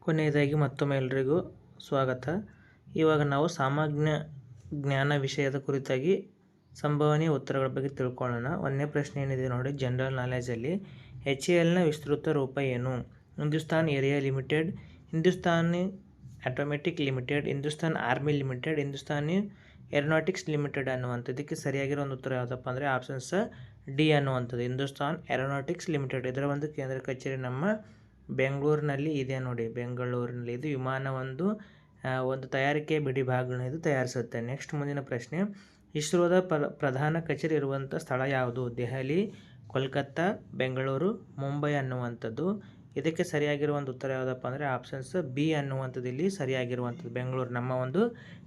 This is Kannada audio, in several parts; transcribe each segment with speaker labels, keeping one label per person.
Speaker 1: ಕೊನೆಯದಾಗಿ ಮತ್ತೊಮ್ಮೆ ಎಲ್ರಿಗೂ ಸ್ವಾಗತ. ಇವಾಗ ನಾವು ಸಾಮಾನ್ಯ ಜ್ಞಾನ ವಿಷಯದ ಕುರಿತಾಗಿ ಸಂಭವನೀಯ ಉತ್ತರಗಳ ಬಗ್ಗೆ ತಿಳ್ಕೊಳ್ಳೋಣ. ಒಂದನೇ ಪ್ರಶ್ನೆ ಏನಿದೆ ನೋಡಿ, ಜನರಲ್ ನಾಲೆಜಲ್ಲಿ HALನ ವಿಸ್ತೃತ ರೂಪ ಏನು? Hindustan area limited, Hindustani automatic limited, Hindustan army limited, Hindustani aeronautics limited ಅನ್ನುವಂಥದ್ದು. ಇದಕ್ಕೆ ಸರಿಯಾಗಿರೋ ಒಂದು ಉತ್ತರ ಯಾವುದಪ್ಪ ಅಂದರೆ ಆಪ್ಷನ್ಸ್ ಡಿ ಅನ್ನುವಂಥದ್ದು, ಹಿಂದೂಸ್ತಾನ್ ಏರೋನಾಟಿಕ್ಸ್ ಲಿಮಿಟೆಡ್. ಇದರ ಒಂದು ಕೇಂದ್ರ ಕಚೇರಿ ನಮ್ಮ ಬೆಂಗಳೂರಿನಲ್ಲಿ ಇದೆ ನೋಡಿ, ಬೆಂಗಳೂರಿನಲ್ಲಿ. ಇದು ವಿಮಾನ ಒಂದು ತಯಾರಿಕೆ ಬಿಡಿ ಭಾಗಗಳನ್ನು ಇದು ತಯಾರಿಸುತ್ತೆ. ನೆಕ್ಸ್ಟ್ ಮುಂದಿನ ಪ್ರಶ್ನೆ, ಇಸ್ರೋದ ಪ್ರಧಾನ ಕಚೇರಿ ಇರುವಂಥ ಸ್ಥಳ ಯಾವುದು? ದೆಹಲಿ, ಕೋಲ್ಕತ್ತಾ, ಬೆಂಗಳೂರು, ಮುಂಬೈ ಅನ್ನುವಂಥದ್ದು. ಇದಕ್ಕೆ ಸರಿಯಾಗಿರುವ ಒಂದು ಉತ್ತರ ಯಾವುದಪ್ಪ ಅಂದರೆ ಆಪ್ಷನ್ಸ್ ಬಿ ಅನ್ನುವಂಥದ್ದು ಇಲ್ಲಿ ಸರಿಯಾಗಿರುವಂಥದ್ದು. ಬೆಂಗಳೂರು, ನಮ್ಮ ಒಂದು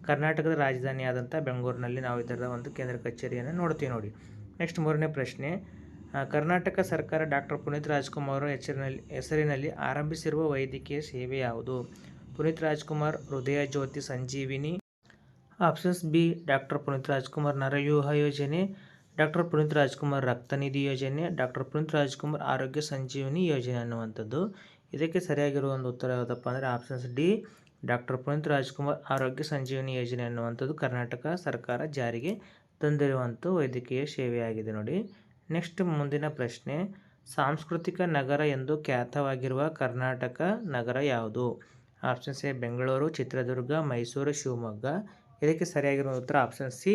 Speaker 1: ಕರ್ನಾಟಕದ ರಾಜಧಾನಿ ಆದಂಥ ಬೆಂಗಳೂರಿನಲ್ಲಿ ನಾವು ಇದರ ಒಂದು ಕೇಂದ್ರ ಕಚೇರಿಯನ್ನು ನೋಡ್ತೀವಿ ನೋಡಿ. ನೆಕ್ಸ್ಟ್ ಮೂರನೇ ಪ್ರಶ್ನೆ, ಕರ್ನಾಟಕ ಸರ್ಕಾರ ಡಾಕ್ಟರ್ ಪುನೀತ್ ರಾಜ್ಕುಮಾರ್ ಅವರ ಹೆಸರಿನಲ್ಲಿ ಆರಂಭಿಸಿರುವ ವೈದ್ಯಕೀಯ ಸೇವೆ ಯಾವುದು? Puneeth Rajkumar Hrudaya Jyothi Sanjeevini, options B doctor Puneeth Rajkumar Naravyuha Yojane, doctor Puneeth Rajkumar ರಕ್ತನಿಧಿ ಯೋಜನೆ, ಡಾಕ್ಟರ್ ಪುನೀತ್ ರಾಜ್ಕುಮಾರ್ ಆರೋಗ್ಯ ಸಂಜೀವಿನಿ ಯೋಜನೆ ಅನ್ನುವಂಥದ್ದು. ಇದಕ್ಕೆ ಸರಿಯಾಗಿರುವ ಒಂದು ಉತ್ತರ ಯಾವುದಪ್ಪ ಅಂದರೆ options D doctor Puneeth Rajkumar ಆರೋಗ್ಯ ಸಂಜೀವಿನಿ ಯೋಜನೆ ಅನ್ನುವಂಥದ್ದು ಕರ್ನಾಟಕ ಸರ್ಕಾರ ಜಾರಿಗೆ ತಂದಿರುವಂಥ ವೈದ್ಯಕೀಯ ಸೇವೆಯಾಗಿದೆ ನೋಡಿ. ನೆಕ್ಸ್ಟ್ ಮುಂದಿನ ಪ್ರಶ್ನೆ, ಸಾಂಸ್ಕೃತಿಕ ನಗರ ಎಂದು ಖ್ಯಾತವಾಗಿರುವ ಕರ್ನಾಟಕ ನಗರ ಯಾವುದು? Options A Bengaluru, Chitradurga, Mysuru, Shivamogga. ಇದಕ್ಕೆ ಸರಿಯಾಗಿರುವ ಉತ್ತರ ಆಪ್ಷನ್ ಸಿ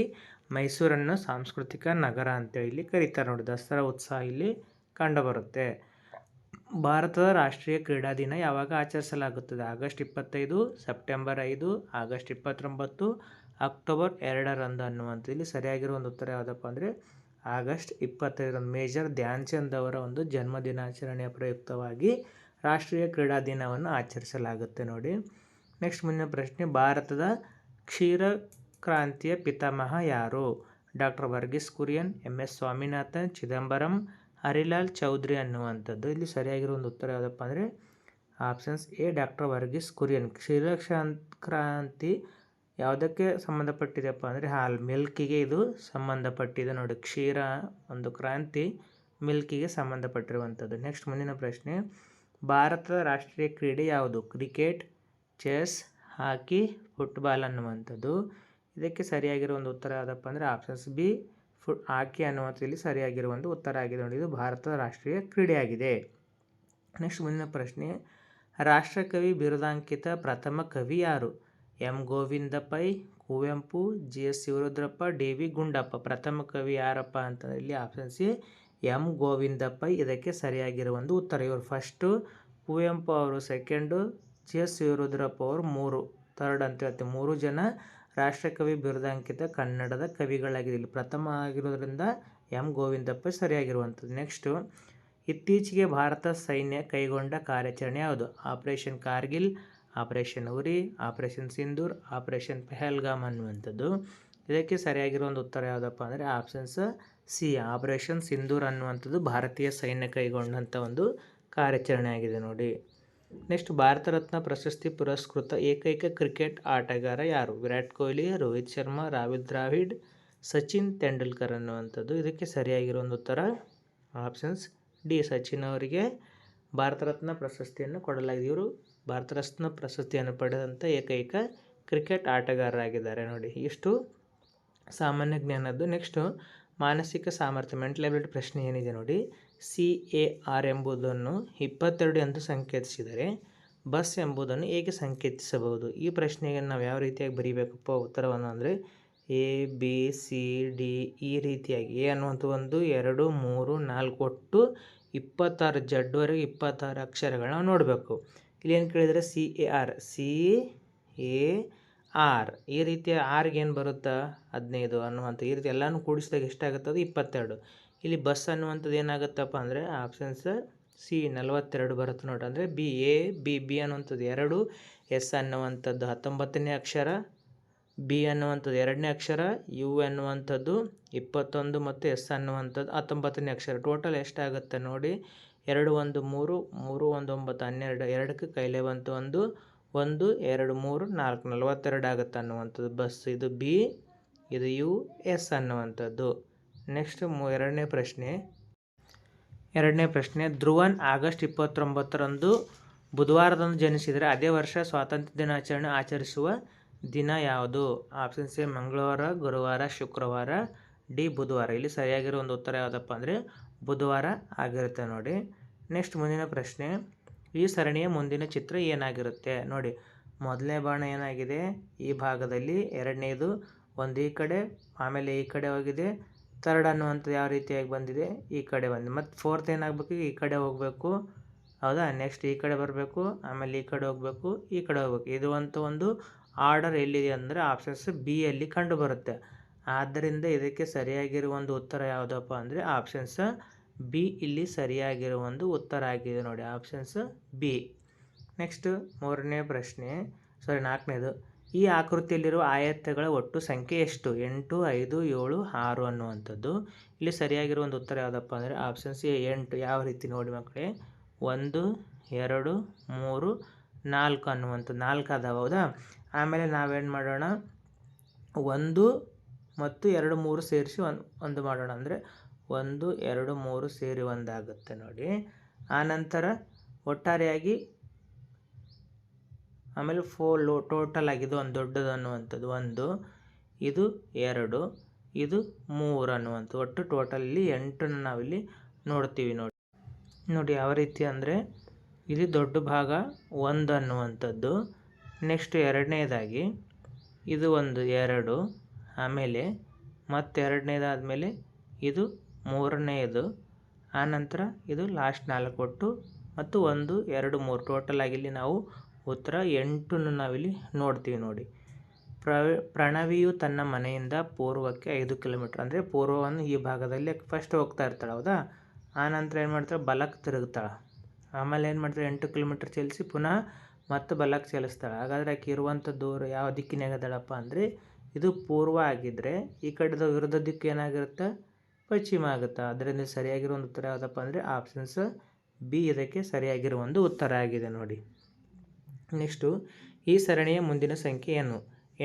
Speaker 1: ಮೈಸೂರನ್ನು ಸಾಂಸ್ಕೃತಿಕ ನಗರ ಅಂತೇಳಿ ಇಲ್ಲಿ ಕರೀತಾರೆ ನೋಡಿ. ದಸರಾ ಉತ್ಸವ ಇಲ್ಲಿ ಕಂಡುಬರುತ್ತೆ. ಭಾರತದ ರಾಷ್ಟ್ರೀಯ ಕ್ರೀಡಾ ದಿನ ಯಾವಾಗ ಆಚರಿಸಲಾಗುತ್ತದೆ? ಆಗಸ್ಟ್ 25, ಸೆಪ್ಟೆಂಬರ್ 5, ಆಗಸ್ಟ್ 29, ಅಕ್ಟೋಬರ್ 2 ಅನ್ನುವಂಥದ್ದು. ಇಲ್ಲಿ ಸರಿಯಾಗಿರುವ ಒಂದು ಉತ್ತರ ಯಾವುದಪ್ಪ ಅಂದರೆ ಆಗಸ್ಟ್ 25 ಮೇಜರ್ ಧ್ಯಾನ್ ಚಂದ್ ಅವರ ಒಂದು ಜನ್ಮ ದಿನಾಚರಣೆಯ ಪ್ರಯುಕ್ತವಾಗಿ ರಾಷ್ಟ್ರೀಯ ಕ್ರೀಡಾ ದಿನವನ್ನು ಆಚರಿಸಲಾಗುತ್ತೆ ನೋಡಿ. ನೆಕ್ಸ್ಟ್ ಮುಂದಿನ ಪ್ರಶ್ನೆ, ಭಾರತದ ಕ್ಷೀರ ಕ್ರಾಂತಿಯ ಪಿತಾಮಹ ಯಾರು? ಡಾಕ್ಟರ್ ವರ್ಗೀಸ್ ಕುರಿಯನ್, MS ಸ್ವಾಮಿನಾಥನ್, ಚಿದಂಬರಂ, ಹರಿಲಾಲ್ ಚೌಧರಿ ಅನ್ನುವಂಥದ್ದು. ಇಲ್ಲಿ ಸರಿಯಾಗಿರೋ ಒಂದು ಉತ್ತರ ಯಾವುದಪ್ಪ ಅಂದರೆ options A doctor Varghese Kurien. ಕ್ಷೀರ ಕ್ರಾಂತಿ ಯಾವುದಕ್ಕೆ ಸಂಬಂಧಪಟ್ಟಿದೆಪ್ಪ ಅಂದರೆ ಮಿಲ್ಕಿಗೆ ಇದು ಸಂಬಂಧಪಟ್ಟಿದೆ ನೋಡಿ. ಕ್ಷೀರ ಒಂದು ಕ್ರಾಂತಿ ಮಿಲ್ಕಿಗೆ ಸಂಬಂಧಪಟ್ಟಿರುವಂಥದ್ದು. ನೆಕ್ಸ್ಟ್ ಮುಂದಿನ ಪ್ರಶ್ನೆ, ಭಾರತದ ರಾಷ್ಟ್ರೀಯ ಕ್ರೀಡೆ ಯಾವುದು? ಕ್ರಿಕೆಟ್, ಚೆಸ್, ಹಾಕಿ, ಫುಟ್ಬಾಲ್ ಅನ್ನುವಂಥದ್ದು. ಇದಕ್ಕೆ ಸರಿಯಾಗಿರೋ ಒಂದು ಉತ್ತರ ಯಾವುದಪ್ಪ ಅಂದರೆ ಆಪ್ಷನ್ಸ್ ಬಿ ಹಾಕಿ ಅನ್ನುವಂಥದ್ದು ಇಲ್ಲಿ ಸರಿಯಾಗಿರುವ ಒಂದು ಉತ್ತರ ಆಗಿದೆ ನೋಡಿ. ಇದು ಭಾರತದ ರಾಷ್ಟ್ರೀಯ ಕ್ರೀಡೆಯಾಗಿದೆ. ನೆಕ್ಸ್ಟ್ ಮುಂದಿನ ಪ್ರಶ್ನೆ, ರಾಷ್ಟ್ರಕವಿ ಬಿರುದಾಂಕಿತ ಪ್ರಥಮ ಕವಿ ಯಾರು? M Govinda Pai, Kuvempu, GS Shivarudrappa, DV Gundappa. ಪ್ರಥಮ ಕವಿ ಯಾರಪ್ಪ ಅಂತಂದರೆ ಇಲ್ಲಿ option C M Govinda Pai ಇದಕ್ಕೆ ಸರಿಯಾಗಿರುವ ಒಂದು ಉತ್ತರ. ಇವರು ಫಸ್ಟು, ಕುವೆಂಪು ಅವರು ಸೆಕೆಂಡು, GS ಶಿವರುದ್ರಪ್ಪ ಅವರು ಥರ್ಡ್ ಅಂತ ಹೇಳ್ತೀವಿ. 3 ಜನ ರಾಷ್ಟ್ರಕವಿ ಬಿರುದಾಂಕಿತ ಕನ್ನಡದ ಕವಿಗಳಾಗಿದೆ. ಇಲ್ಲಿ ಪ್ರಥಮ ಆಗಿರೋದ್ರಿಂದ M ಗೋವಿಂದ ಪೈ ಸರಿಯಾಗಿರುವಂಥದ್ದು. ನೆಕ್ಸ್ಟು, ಇತ್ತೀಚೆಗೆ ಭಾರತ ಸೈನ್ಯ ಕೈಗೊಂಡ ಕಾರ್ಯಾಚರಣೆ ಯಾವುದು? ಆಪರೇಷನ್ ಕಾರ್ಗಿಲ್, ಆಪರೇಷನ್ ಉರಿ, ಆಪರೇಷನ್ ಸಿಂಧೂರ್, ಆಪರೇಷನ್ ಪಹಲ್ಗಾಮ್ ಅನ್ನುವಂಥದ್ದು. ಇದಕ್ಕೆ ಸರಿಯಾಗಿರೋ ಒಂದು ಉತ್ತರ ಯಾವುದಪ್ಪ ಅಂದರೆ ಆಪ್ಷನ್ಸ್ ಸಿ ಆಪರೇಷನ್ ಸಿಂಧೂರ್ ಅನ್ನುವಂಥದ್ದು ಭಾರತೀಯ ಸೈನ್ಯ ಕೈಗೊಂಡಂಥ ಒಂದು ಕಾರ್ಯಾಚರಣೆ ಆಗಿದೆ ನೋಡಿ. ನೆಕ್ಸ್ಟ್, ಭಾರತ ರತ್ನ ಪ್ರಶಸ್ತಿ ಪುರಸ್ಕೃತ ಏಕೈಕ ಕ್ರಿಕೆಟ್ ಆಟಗಾರ ಯಾರು? ವಿರಾಟ್ ಕೊಹ್ಲಿ, ರೋಹಿತ್ ಶರ್ಮಾ, ರಾಹುಲ್ ದ್ರಾವಿಡ್, ಸಚಿನ್ ತೆಂಡೂಲ್ಕರ್ ಅನ್ನುವಂಥದ್ದು. ಇದಕ್ಕೆ ಸರಿಯಾಗಿರೋ ಒಂದು ಉತ್ತರ ಆಪ್ಷನ್ಸ್ ಡಿ ಸಚಿನ್ ಅವರಿಗೆ ಭಾರತ ರತ್ನ ಪ್ರಶಸ್ತಿಯನ್ನು ಕೊಡಲಾಗಿದೆ. ಇವರು ಭಾರತ ರತ್ನ ಪ್ರಶಸ್ತಿಯನ್ನು ಪಡೆದಂಥ ಏಕೈಕ ಕ್ರಿಕೆಟ್ ಆಟಗಾರರಾಗಿದ್ದಾರೆ ನೋಡಿ. ಇಷ್ಟು ಸಾಮಾನ್ಯ ಜ್ಞಾನದ್ದು. ನೆಕ್ಸ್ಟು, ಮಾನಸಿಕ ಸಾಮರ್ಥ್ಯ ಮೆಂಟಲ್ ಎಬಿಲಿಟಿ ಪ್ರಶ್ನೆ ಏನಿದೆ ನೋಡಿ. CAR ಎಂಬುದನ್ನು 22 ಎಂದು ಸಂಕೇತಿಸಿದರೆ ಬಸ್ ಎಂಬುದನ್ನು ಹೇಗೆ ಸಂಕೇತಿಸಬಹುದು? ಈ ಪ್ರಶ್ನೆಗೆ ನಾವು ಯಾವ ರೀತಿಯಾಗಿ ಬರೀಬೇಕಪ್ಪ ಉತ್ತರವನ್ನು ಅಂದರೆ ABCD ಈ ರೀತಿಯಾಗಿ. ಎ ಅನ್ನುವಂಥ 1 2 3 4 ಒಟ್ಟು 26 ಜಡ್ವರೆಗೆ 26 ಅಕ್ಷರಗಳನ್ನ ನಾವು ನೋಡಬೇಕು. ಇಲ್ಲಿ ಏನು ಕೇಳಿದರೆ CAR ಈ ರೀತಿಯ ಆರ್ಗೆ ಏನು ಬರುತ್ತಾ 15 ಅನ್ನುವಂಥ ಈ ರೀತಿ ಎಲ್ಲನೂ ಕೂಡಿಸಿದಾಗ ಎಷ್ಟಾಗುತ್ತದೆ 22. ಇಲ್ಲಿ ಬಸ್ ಅನ್ನುವಂಥದ್ದು ಏನಾಗುತ್ತಪ್ಪ ಅಂದರೆ ಆಪ್ಷನ್ಸ್ ಸಿ 42 ಬರುತ್ತೆ ನೋಡಿ. ಅಂದರೆ ಬಿ ಅನ್ನುವಂಥದ್ದು 2, ಎಸ್ ಅನ್ನುವಂಥದ್ದು 19ನೇ ಅಕ್ಷರ, ಬಿ ಅನ್ನುವಂಥದ್ದು 2ನೇ ಅಕ್ಷರ, ಯು ಅನ್ನುವಂಥದ್ದು 21 ಮತ್ತು ಎಸ್ ಅನ್ನುವಂಥದ್ದು 19ನೇ ಅಕ್ಷರ. ಟೋಟಲ್ ಎಷ್ಟಾಗುತ್ತೆ ನೋಡಿ 2 1 3 3 1 9 12, 2ಕ್ಕೆ ಕೈಲೇ ಬಂತು 1 1 2 3 4 42 ಆಗುತ್ತೆ ಅನ್ನುವಂಥದ್ದು ಬಸ್. ಇದು ಬಿ, ಇದು ಯು, ಎಸ್ ಅನ್ನುವಂಥದ್ದು. ನೆಕ್ಸ್ಟ್ ಎರಡನೇ ಪ್ರಶ್ನೆ, ಧ್ರುವನ್ ಆಗಸ್ಟ್ 29ರಂದು ಬುಧವಾರದಂದು ಜನಿಸಿದರೆ ಅದೇ ವರ್ಷ ಸ್ವಾತಂತ್ರ್ಯ ದಿನಾಚರಣೆ ಆಚರಿಸುವ ದಿನ ಯಾವುದು? ಆಪ್ಷನ್ ಸಿ ಮಂಗಳವಾರ, ಗುರುವಾರ, ಶುಕ್ರವಾರ, ಡಿ ಬುಧವಾರ. ಇಲ್ಲಿ ಸರಿಯಾಗಿರೋ ಒಂದು ಉತ್ತರ ಯಾವುದಪ್ಪ ಅಂದರೆ ಬುಧವಾರ ಆಗಿರುತ್ತೆ ನೋಡಿ. ನೆಕ್ಸ್ಟ್ ಮುಂದಿನ ಪ್ರಶ್ನೆ, ಈ ಸರಣಿಯ ಮುಂದಿನ ಚಿತ್ರ ಏನಾಗಿರುತ್ತೆ? ನೋಡಿ, ಮೊದಲನೇ ಬಾಣ ಏನಾಗಿದೆ ಈ ಭಾಗದಲ್ಲಿ, ಎರಡನೇದು ಒಂದು ಈ ಕಡೆ, ಆಮೇಲೆ ಈ ಕಡೆ ಹೋಗಿದೆ, ಥರ್ಡ್ ಅನ್ನುವಂಥದ್ದು ಯಾವ ರೀತಿಯಾಗಿ ಬಂದಿದೆ ಈ ಕಡೆ ಬಂದಿದೆ, ಮತ್ತು ಫೋರ್ತ್ ಏನಾಗಬೇಕು ಈ ಕಡೆ ಹೋಗಬೇಕು, ಹೌದಾ? ನೆಕ್ಸ್ಟ್ ಈ ಕಡೆ ಬರಬೇಕು, ಆಮೇಲೆ ಈ ಕಡೆ ಹೋಗಬೇಕು, ಈ ಕಡೆ ಹೋಗ್ಬೇಕು. ಇದು ಅಂತ ಒಂದು ಆರ್ಡರ್ ಎಲ್ಲಿದೆ ಅಂದರೆ ಆಪ್ಷನ್ಸ್ ಬಿ ಯಲ್ಲಿ ಕಂಡು ಬರುತ್ತೆ. ಆದ್ದರಿಂದ ಇದಕ್ಕೆ ಸರಿಯಾಗಿರುವ ಒಂದು ಉತ್ತರ ಯಾವುದಪ್ಪ ಅಂದರೆ ಆಪ್ಷನ್ಸ್ ಬಿ ಇಲ್ಲಿ ಸರಿಯಾಗಿರುವ ಒಂದು ಉತ್ತರ ಆಗಿದೆ ನೋಡಿ, ಆಪ್ಷನ್ಸ್ ಬಿ. ನೆಕ್ಸ್ಟ್ ಮೂರನೇ ಪ್ರಶ್ನೆ, ನಾಲ್ಕನೇದು, ಈ ಆಕೃತಿಯಲ್ಲಿರುವ ಆಯತಗಳ ಒಟ್ಟು ಸಂಖ್ಯೆ ಎಷ್ಟು? 8, 5, 7, 6 ಅನ್ನುವಂಥದ್ದು. ಇಲ್ಲಿ ಸರಿಯಾಗಿರುವ ಒಂದು ಉತ್ತರ ಯಾವುದಪ್ಪ ಅಂದರೆ ಆಪ್ಷನ್ಸ್ ಎ 8. ಯಾವ ರೀತಿ ನೋಡಿ ಮಕ್ಕಳೇ, 1, 2, 3, 4 ಅನ್ನುವಂಥದ್ದು 4 ಅದಾವ, ಹೌದಾ? ಆಮೇಲೆ ನಾವೇನು ಮಾಡೋಣ, 1 ಮತ್ತು 2, 3 ಸೇರಿಸಿ ಒಂದು ಮಾಡೋಣ, ಅಂದರೆ 1, 2, 3 ಸೇರಿ ಒಂದಾಗುತ್ತೆ ನೋಡಿ. ಆನಂತರ ಒಟ್ಟಾರೆಯಾಗಿ ಆಮೇಲೆ ಟೋಟಲ್ ಆಗಿದೆ ಒಂದು ದೊಡ್ಡದು ಅನ್ನುವಂಥದ್ದು 1, ಇದು 2, ಇದು 3 ಅನ್ನುವಂಥದ್ದು. ಒಟ್ಟು ಟೋಟಲ್ಲಿ 8 ನಾವಿಲ್ಲಿ ನೋಡ್ತೀವಿ ನೋಡಿ ಯಾವ ರೀತಿ ಅಂದರೆ ಇಲ್ಲಿ ದೊಡ್ಡ ಭಾಗ 1 ಅನ್ನುವಂಥದ್ದು. ನೆಕ್ಸ್ಟ್ ಎರಡನೇದಾಗಿ ಇದು ಒಂದು 2, ಆಮೇಲೆ ಎರಡನೇದಾದಮೇಲೆ ಇದು ಮೂರನೆಯದು, ಆನಂತರ ಇದು ಲಾಸ್ಟ್ 4 ಒಟ್ಟು ಮತ್ತು 1, 2, 3 ಟೋಟಲ್ ಆಗಿ ಇಲ್ಲಿ ನಾವು ಉತ್ತರ 8 ನಾವಿಲ್ಲಿ ನೋಡ್ತೀವಿ ನೋಡಿ. ಪ್ರಣವಿಯು ತನ್ನ ಮನೆಯಿಂದ ಪೂರ್ವಕ್ಕೆ 5 ಕಿಲೋಮೀಟ್ರ್, ಅಂದರೆ ಪೂರ್ವವನ್ನು ಈ ಭಾಗದಲ್ಲಿ ಫಸ್ಟ್ ಹೋಗ್ತಾ ಇರ್ತಾಳೆ, ಹೌದಾ? ಆನಂತರ ಏನು ಮಾಡ್ತಾಳೆ, ಬಲಕ್ಕೆ ತಿರುಗ್ತಾಳೆ, ಆಮೇಲೆ ಏನು ಮಾಡ್ತಾಳೆ 8 ಕಿಲೋಮೀಟ್ರ್ ಚಲಿಸಿ ಪುನಃ ಮತ್ತೆ ಬಲಕ್ಕೆ ಚಲಿಸ್ತಾಳೆ. ಹಾಗಾದರೆ ಆಕೆ ಇರುವಂಥ ದೂರ ಯಾವ ದಿಕ್ಕಿನಾಗದಳಪ್ಪ ಅಂದರೆ ಇದು ಪೂರ್ವ ಆಗಿದ್ದರೆ ಈ ಕಡೆದು ವಿರುದ್ಧ ದಿಕ್ಕು ಏನಾಗಿರುತ್ತೆ, ಪಶ್ಚಿಮ ಆಗುತ್ತೆ. ಅದರಿಂದ ಸರಿಯಾಗಿರೋ ಒಂದು ಉತ್ತರ ಯಾವುದಪ್ಪ ಅಂದರೆ ಆಪ್ಷನ್ಸ್ ಬಿ ಇದಕ್ಕೆ ಸರಿಯಾಗಿರೋ ಒಂದು ಉತ್ತರ ಆಗಿದೆ ನೋಡಿ. ನೆಕ್ಸ್ಟು, ಈ ಸರಣಿಯ ಮುಂದಿನ ಸಂಖ್ಯೆ ಏನು?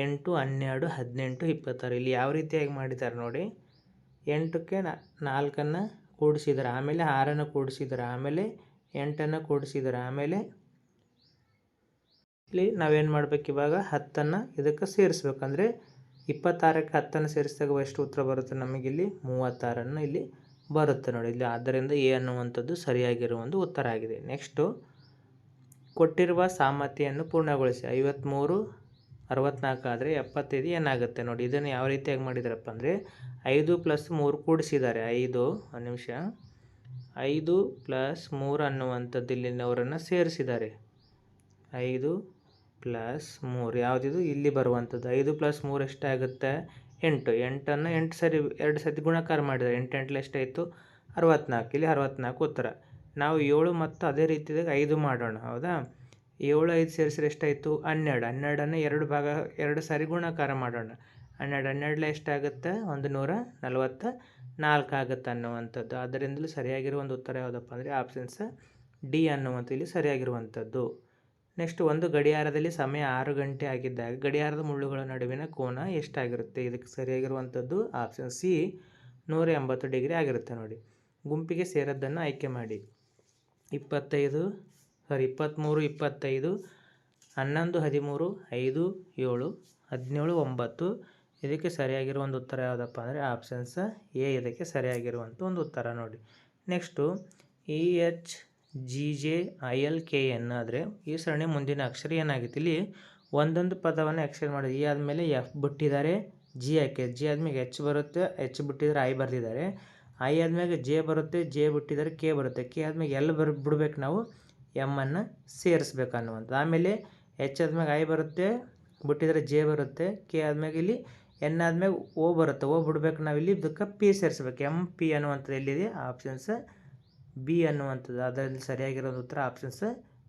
Speaker 1: 8, 12, 18, 26. ಇಲ್ಲಿ ಯಾವ ರೀತಿಯಾಗಿ ಮಾಡಿದ್ದಾರೆ ನೋಡಿ, 8ಕ್ಕೆ 4 ಕೂಡಿಸಿದ್ದಾರೆ, ಆಮೇಲೆ 6 ಕೂಡಿಸಿದ್ದಾರೆ, ಆಮೇಲೆ 8 ಕೂಡಿಸಿದ್ದಾರೆ, ಆಮೇಲೆ ಇಲ್ಲಿ ನಾವೇನು ಮಾಡಬೇಕು, ಇವಾಗ 10 ಇದಕ್ಕೆ ಸೇರಿಸ್ಬೇಕಂದ್ರೆ 26ಕ್ಕೆ 10 ಸೇರಿಸಿದಾಗ ಎಷ್ಟು ಉತ್ತರ ಬರುತ್ತೆ ನಮಗಿಲ್ಲಿ 36 ಇಲ್ಲಿ ಬರುತ್ತೆ ನೋಡಿ ಇಲ್ಲಿ. ಆದ್ದರಿಂದ ಎ ಅನ್ನುವಂಥದ್ದು ಸರಿಯಾಗಿರುವ ಒಂದು ಉತ್ತರ ಆಗಿದೆ. ನೆಕ್ಸ್ಟು, ಕೊಟ್ಟಿರುವ ಸಾಮರ್ಥ್ಯವನ್ನು ಪೂರ್ಣಗೊಳಿಸಿ. 53 64 ಆದರೆ 75 ಏನಾಗುತ್ತೆ ನೋಡಿ. ಇದನ್ನು ಯಾವ ರೀತಿಯಾಗಿ ಮಾಡಿದಾರಪ್ಪ ಅಂದರೆ 5 + 3 ಕೂಡಿಸಿದ್ದಾರೆ. 5 + 3 ಅನ್ನುವಂಥದ್ದು ಇಲ್ಲಿನವರನ್ನು ಸೇರಿಸಿದ್ದಾರೆ. 5 + 3 ಯಾವುದಿದು ಇಲ್ಲಿ ಬರುವಂಥದ್ದು. 5 + 3 ಎಷ್ಟಾಗುತ್ತೆ, 8. 8 2 ಸತಿ ಗುಣಾಕಾರ ಮಾಡಿದ್ದಾರೆ. 8 8 ಎಷ್ಟಾಯಿತು, 64. ಇಲ್ಲಿ 64 ಉತ್ತರ. ನಾವು 7 ಮತ್ತು ಅದೇ ರೀತಿಯಾಗಿ 5 ಮಾಡೋಣ, ಹೌದಾ? 7 5 ಸೇರಿಸಿದ್ರೆ ಎಷ್ಟಾಯಿತು, 12. 12 2 ಸಾರಿ ಗುಣಾಕಾರ ಮಾಡೋಣ. 12 12 ಎಷ್ಟಾಗುತ್ತೆ, 144 ಆಗುತ್ತೆ ಅನ್ನುವಂಥದ್ದು. ಅದರಿಂದಲೂ ಸರಿಯಾಗಿರುವ ಒಂದು ಉತ್ತರ ಯಾವುದಪ್ಪ ಅಂದರೆ ಆಪ್ಷನ್ಸ್ ಡಿ ಅನ್ನುವಂಥ ಇಲ್ಲಿ ಸರಿಯಾಗಿರುವಂಥದ್ದು. ನೆಕ್ಸ್ಟ್, ಒಂದು ಗಡಿಯಾರದಲ್ಲಿ ಸಮಯ 6 ಗಂಟೆ ಆಗಿದ್ದಾಗ ಗಡಿಯಾರದ ಮುಳ್ಳುಗಳ ನಡುವಿನ ಕೋನ ಎಷ್ಟಾಗಿರುತ್ತೆ? ಇದಕ್ಕೆ ಸರಿಯಾಗಿರುವಂಥದ್ದು ಆಪ್ಷನ್ ಸಿ 180 ಡಿಗ್ರಿ ಆಗಿರುತ್ತೆ ನೋಡಿ. ಗುಂಪಿಗೆ ಸೇರದ್ದನ್ನು ಆಯ್ಕೆ ಮಾಡಿ. 23 25, 11 13, 5 7, 17 9. ಇದಕ್ಕೆ ಸರಿಯಾಗಿರುವ ಒಂದು ಉತ್ತರ ಯಾವುದಪ್ಪ ಅಂದರೆ ಆಪ್ಷನ್ಸ್ ಎ ಇದಕ್ಕೆ ಸರಿಯಾಗಿರುವಂಥ ಒಂದು ಉತ್ತರ ನೋಡಿ. ನೆಕ್ಸ್ಟು, EHGJILKN ಆದರೆ ಈ ಸರಣಿ ಮುಂದಿನ ಅಕ್ಷರ ಏನಾಗಿತ್ತು? ಇಲ್ಲಿ ಒಂದೊಂದು ಪದವನ್ನು ಎಕ್ಸ್ಚೇಂಜ್ ಮಾಡಿದೆ. ಇ ಆದಮೇಲೆ ಎಫ್ ಬಿಟ್ಟಿದ್ದಾರೆ, ಜಿ ಹಾಕಿದ್ದಾರೆ, ಜಿ ಆದಮೇಲೆ ಎಚ್ ಬರುತ್ತೆ, ಎಚ್ ಬಿಟ್ಟಿದ್ದಾರೆ, ಐ ಬರೆದಿದ್ದಾರೆ. ಐ ಆದಮೇಲೆ ಜೆ ಬರುತ್ತೆ, ಜೆ ಬಿಟ್ಟಿದ್ದಾರೆ, ಕೆ ಬರುತ್ತೆ, ಕೆ ಆದಮೇಲೆ ಎಲ್ ಬಿಡಬೇಕು, ನಾವು ಎಮ್ಮನ್ನು ಸೇರಿಸ್ಬೇಕು ಅನ್ನುವಂಥದ್ದು. ಆಮೇಲೆ ಎಚ್ ಆದ್ಮೇಲೆ ಐ ಬರುತ್ತೆ, ಬಿಟ್ಟಿದ್ರೆ ಜೆ ಬರುತ್ತೆ, ಕೆ ಆದ್ಮೇಲೆ ಇಲ್ಲಿ ಎನ್ ಆದ್ಮೇಲೆ ಓ ಬರುತ್ತೆ, ಓ ಬಿಡ್ಬೇಕು ನಾವಿಲ್ಲಿ, ಇದಕ್ಕೆ ಪಿ ಸೇರಿಸ್ಬೇಕು. ಎಮ್ ಪಿ ಅನ್ನುವಂಥದ್ದು ಎಲ್ಲಿದೆ, ಆಪ್ಷನ್ಸ್ ಬಿ ಅನ್ನುವಂಥದ್ದು. ಅದರಲ್ಲಿ ಸರಿಯಾಗಿರೋದು ಉತ್ತರ ಆಪ್ಷನ್ಸ್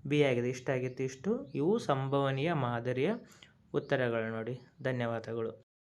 Speaker 1: ಬಿ ಆಗಿದೆ. ಇಷ್ಟಾಗಿತ್ತು. ಇವು ಸಂಭವನೀಯ ಮಾದರಿಯ ಉತ್ತರಗಳು ನೋಡಿ. ಧನ್ಯವಾದಗಳು.